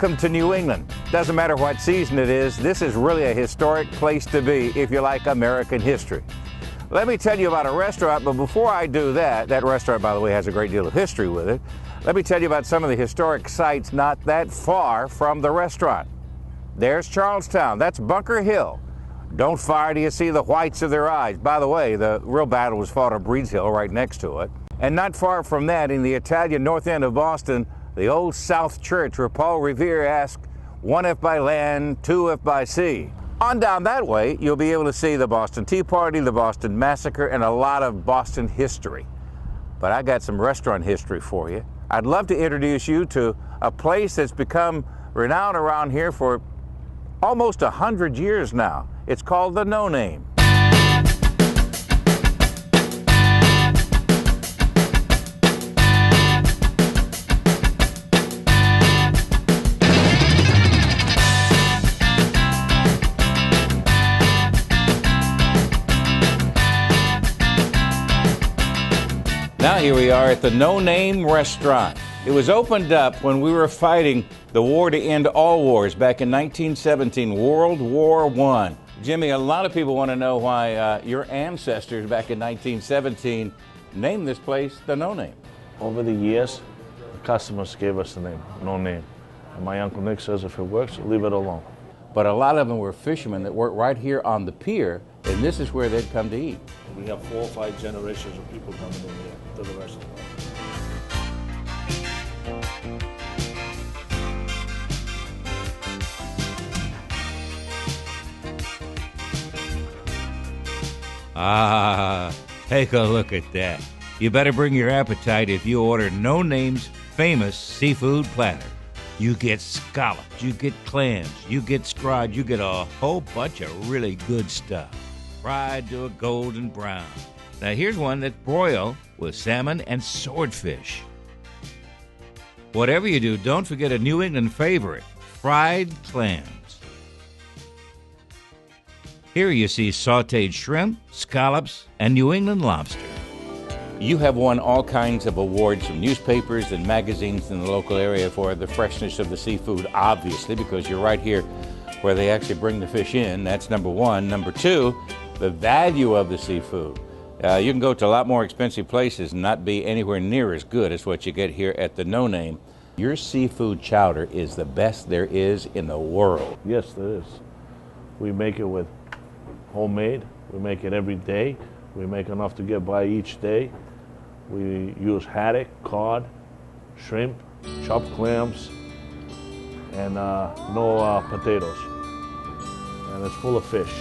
Welcome to New England. Doesn't matter what season it is, this is really a historic place to be if you like American history. Let me tell you about a restaurant, but before I do that, that restaurant, by the way, has a great deal of history with it. Let me tell you about some of the historic sites not that far from the restaurant. There's Charlestown. That's Bunker Hill. Don't fire till you see the whites of their eyes. By the way, the real battle was fought on Breeds Hill right next to it. And not far from that, in the Italian north end of Boston, the Old South Church, where Paul Revere asked, one if by land, two if by sea. On down that way, you'll be able to see the Boston Tea Party, the Boston Massacre, and a lot of Boston history. But I got some restaurant history for you. I'd love to introduce you to a place that's become renowned around here for almost 100 years now. It's called the No Name. Now here we are at the No Name Restaurant. It was opened up when we were fighting the war to end all wars back in 1917, World War I. Jimmy, a lot of people want to know why your ancestors back in 1917 named this place the No Name. Over the years, the customers gave us the name, No Name. And my Uncle Nick says if it works, leave it alone. But a lot of them were fishermen that worked right here on the pier, and this is where they'd come to eat. We have 4 or 5 generations of people coming in here to the restaurant. Ah, take a look at that. You better bring your appetite if you order No Name's famous seafood platter. You get scallops, you get clams, you get scrod, you get a whole bunch of really good stuff, fried to a golden brown. Now here's one that's broiled with salmon and swordfish. Whatever you do, don't forget a New England favorite, fried clams. Here you see sautéed shrimp, scallops, and New England lobster. You have won all kinds of awards from newspapers and magazines in the local area for the freshness of the seafood, obviously, because you're right here where they actually bring the fish in. That's number one. Number two, the value of the seafood. You can go to a lot more expensive places and not be anywhere near as good as what you get here at the No Name. Your seafood chowder is the best there is in the world. Yes, there is. We make it with homemade. We make it every day. We make enough to get by each day. We use haddock, cod, shrimp, chopped clams, and no potatoes. And it's full of fish.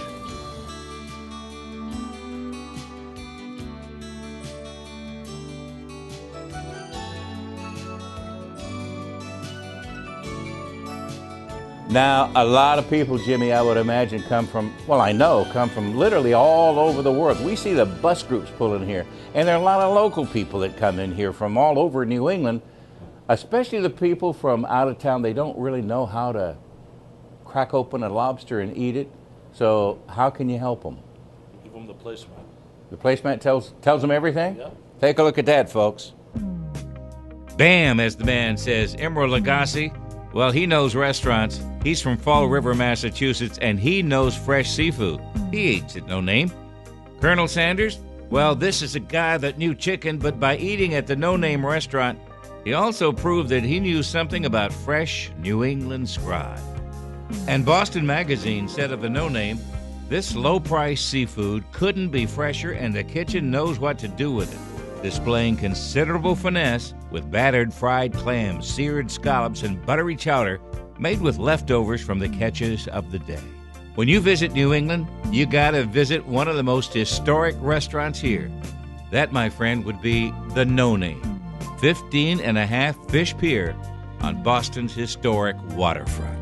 Now, a lot of people, Jimmy, I would imagine come from literally all over the world. We see the bus groups pulling here, and there are a lot of local people that come in here from all over New England, especially the people from out of town. They don't really know how to crack open a lobster and eat it. So how can you help them? Give them the placemat. The placemat tells them everything? Yeah. Take a look at that, folks. Bam, as the man says. Emerald Lagasse, well, he knows restaurants. He's from Fall River, Massachusetts, and he knows fresh seafood. He eats at No Name. Colonel Sanders, well, this is a guy that knew chicken, but by eating at the No Name restaurant, he also proved that he knew something about fresh New England scrod. And Boston Magazine said of the No Name, this low-priced seafood couldn't be fresher, and the kitchen knows what to do with it, displaying considerable finesse with battered fried clams, seared scallops, and buttery chowder made with leftovers from the catches of the day. When you visit New England, you gotta visit one of the most historic restaurants here. That, my friend, would be the No Name, 15 and a half Fish Pier on Boston's historic waterfront.